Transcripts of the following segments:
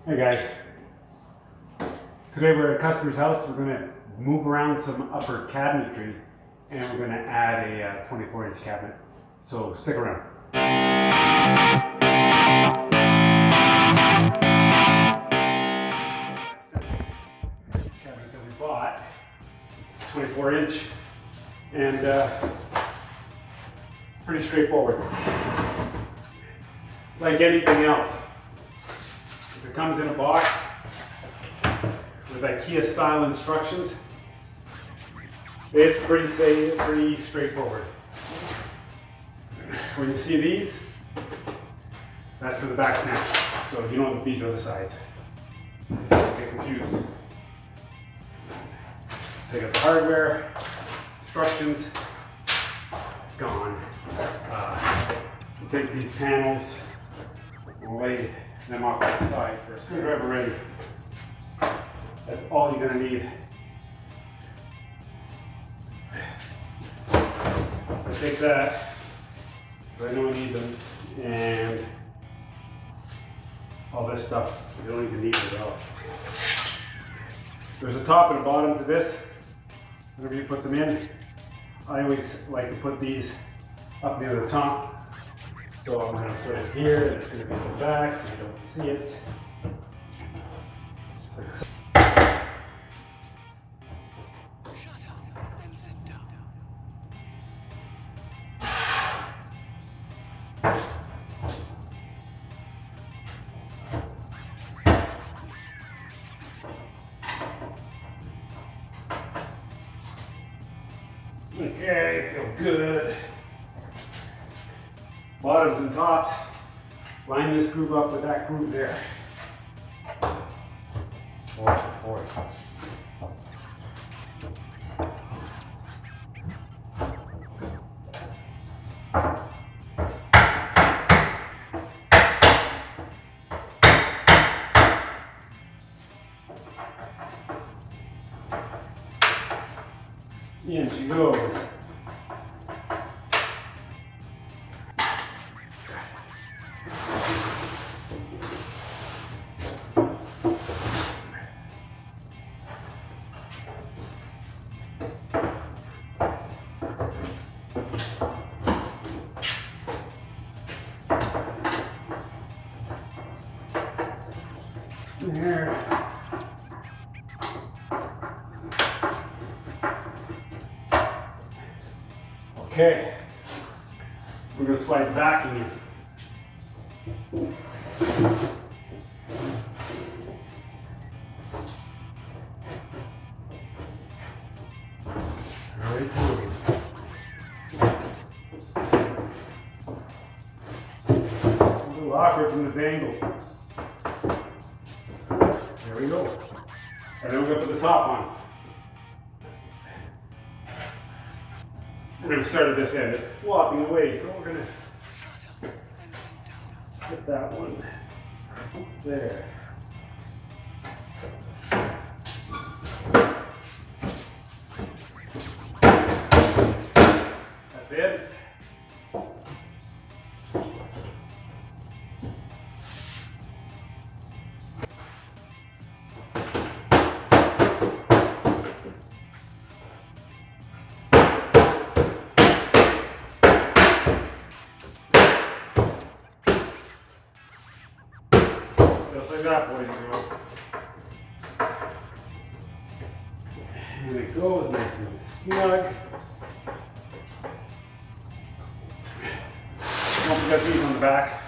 Hey guys, today we're at a customer's house. We're going to move around some upper cabinetry and we're going to add a 24-inch cabinet. So stick around. Cabinet that we bought, it's 24-inch and it's pretty straightforward. Like anything else, if it comes in a box with IKEA style instructions, it's pretty safe, pretty straightforward. When you see these, that's for the back panel. So you know that these are the sides. Don't get confused. Take out the hardware, instructions, gone. You take these panels and lay them off to the side for a screwdriver ready. That's all you're going to need. I take that, because I know I need them, and all this stuff, you don't even need it at all. There's a top and a bottom to this, whenever you put them in. I always like to put these up near the top. So I'm going to put it here, and it's going to be in the back so you don't see it. Like so. Shut up and sit down. Okay, feels good. Bottoms and tops, line this groove up with that groove there. Forward. In she goes. There. Okay, we're going to slide back in. Ready to move. A little awkward from this angle. There we go. And then we're going to put the top on. We're going to start at this end. It's flopping away, so we're going to put that one there. That's it. Just like that, boys and girls. And it goes nice and snug. Don't forget these on the back.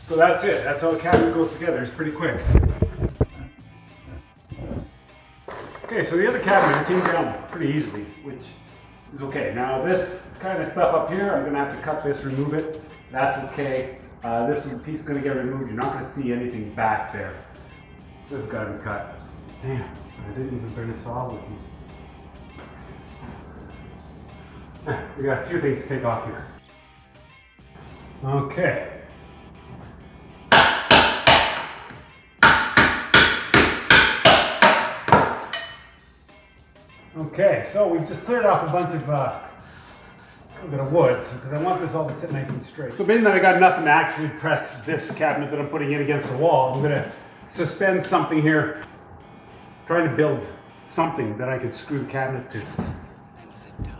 So that's it. That's how a cabinet goes together. It's pretty quick. Okay, so the other cabinet came down pretty easily, which is okay. Now this kind of stuff up here, I'm going to have to cut this, remove it. That's okay. This piece is going to get removed. You're not going to see anything back there. This has got to be cut. Damn, I didn't even bring a saw with me. We got a few things to take off here. Okay. Okay, so we just cleared off a bunch of a bit of wood because I want this all to sit nice and straight. So being that I got nothing to actually press this cabinet that I'm putting in against the wall, I'm gonna suspend something here, trying to build something that I can screw the cabinet to. And sit down.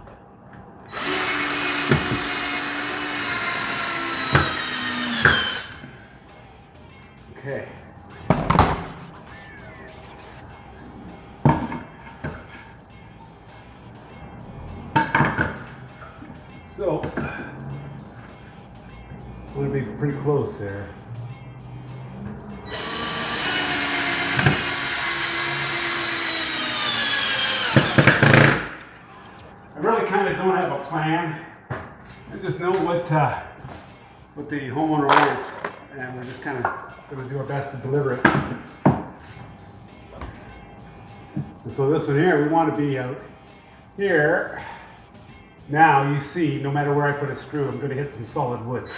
Okay. So, I'm going to be pretty close there. I really kind of don't have a plan. I just know what the homeowner wants, and we're just kind of going to do our best to deliver it. And so this one here, we want to be out here. Now you see, no matter where I put a screw, I'm going to hit some solid wood.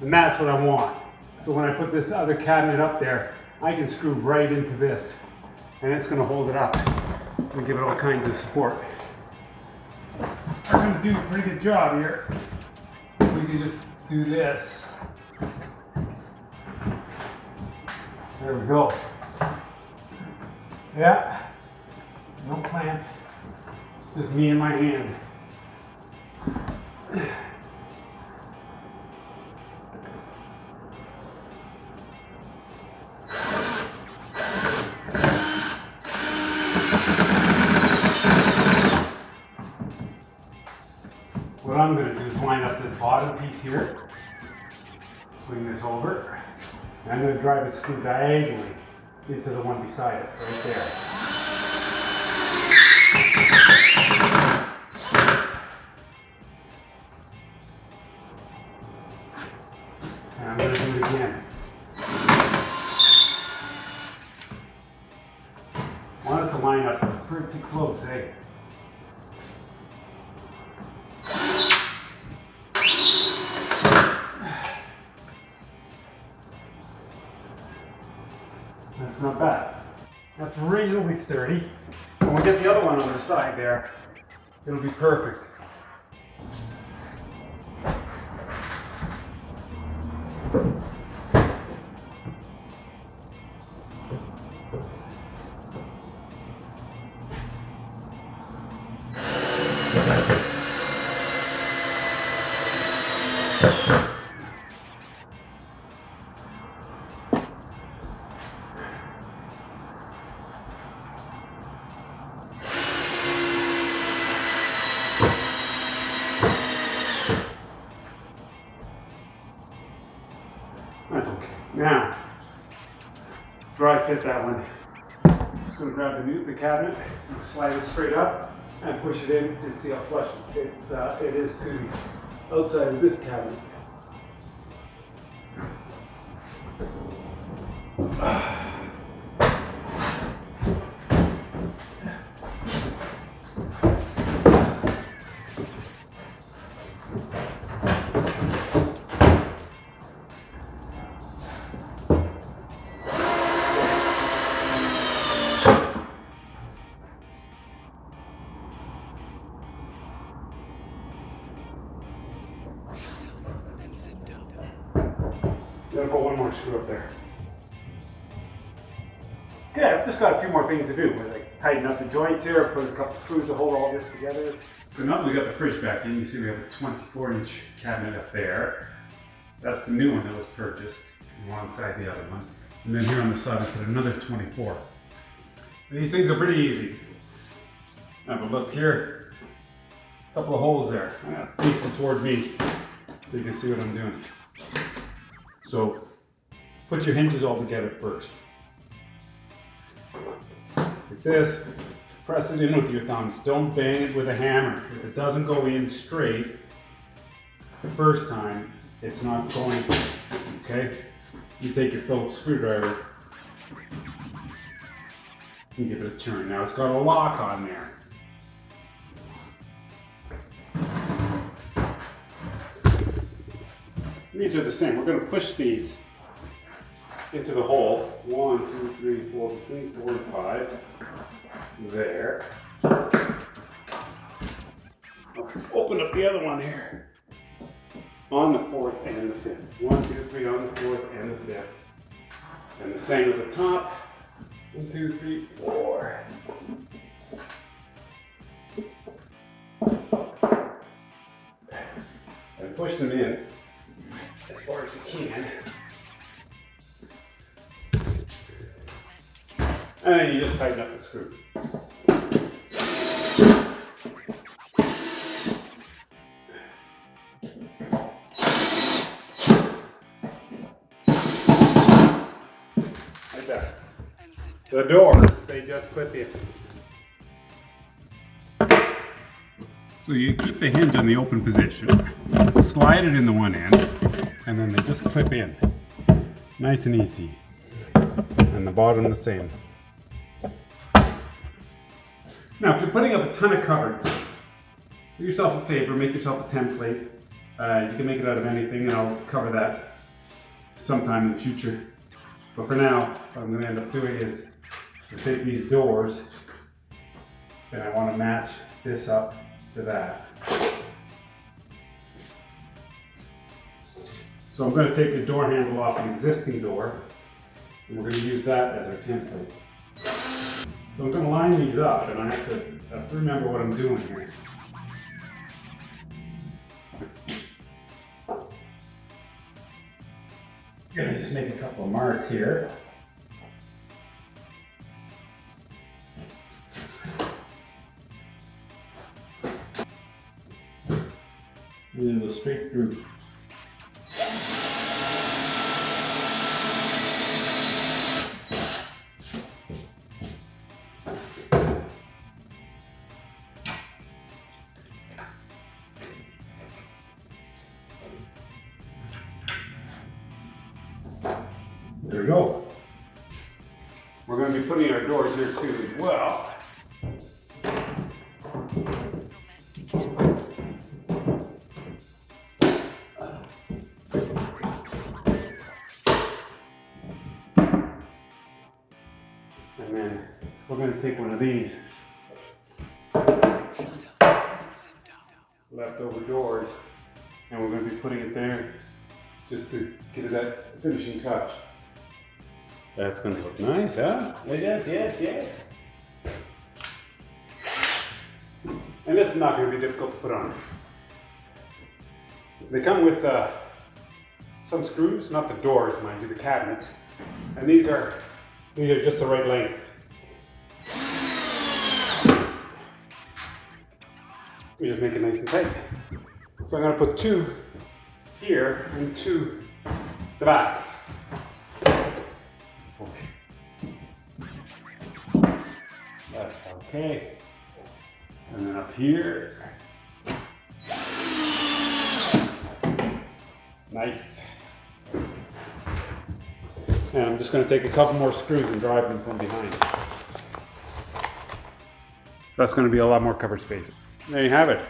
And that's what I want. So when I put this other cabinet up there, I can screw right into this, and it's going to hold it up and give it all kinds of support. I'm going to do a pretty good job here. We can just do this. There we go. Yeah, no clamp, just me and my hand. What I'm going to do is line up this bottom piece here, swing this over, and I'm going to drive a screw diagonally into the one beside it, right there. And I'm going to do it again. I want it to line up pretty close, eh? That's not bad. That's reasonably sturdy. When we get the other one on the side there, it'll be perfect. That's okay. Now, dry fit that one. Just going to grab the cabinet and slide it straight up and push it in and see how flush it is to the outside of this cabinet. And sit down. Gonna put one more screw up there. Okay, I've just got a few more things to do. Like tighten up the joints here, put a couple screws to hold all this together. So now that we got the fridge back in, you see we have a 24-inch cabinet up there. That's the new one that was purchased alongside the other one. And then here on the side, I put another 24. These things are pretty easy. Have a look here. A couple of holes there. I'm gonna face them toward me so you can see what I'm doing. So put your hinges all together first. Like this, press it in with your thumbs. Don't bang it with a hammer. If it doesn't go in straight the first time, it's not going to, okay? You take your Phillips screwdriver and give it a turn. Now it's got a lock on there. These are the same. We're going to push these into the hole. 1, 2, 3, 4, between 4 and 5. There. Open up the other one here. On the 4th and the 5th. 1, 2, 3 on the 4th and the 5th. And the same at the top. 1, 2, 3, 4. And push them in as far as you can. And then you just tighten up the screw. Like that. The doors, they just clip in. So you keep the hinge on the open position, slide it in the one end, and then they just clip in. Nice and easy. And the bottom the same. Now, if you're putting up a ton of cupboards, do yourself a favor, make yourself a template. You can make it out of anything, and I'll cover that sometime in the future. But for now, what I'm going to end up doing is to take these doors, and I want to match this up to that. So I'm going to take the door handle off an existing door, and we're going to use that as our template. So I'm going to line these up, and I have to remember what I'm doing here. I'm going to just make a couple of marks here. And then go straight through. There we go. We're going to be putting our doors here too as well. And then we're going to take one of these leftover doors, and we're going to be putting it there just to give it that finishing touch. That's going to look nice, huh? Yes, yes, yes. And this is not going to be difficult to put on. They come with some screws, not the doors, mind you, the cabinets. And these are just the right length. We just make it nice and tight. So I'm going to put 2 here and 2 the back. That's okay. And then up here. Nice. And I'm just going to take a couple more screws and drive them from behind. That's going to be a lot more cover space. There you have it.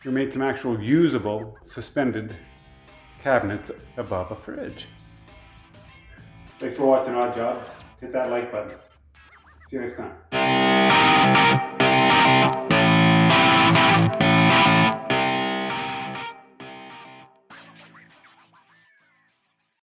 We made some actual usable suspended cabinets above a fridge. Thanks for watching Odd Jobs. Hit that like button. See you next time.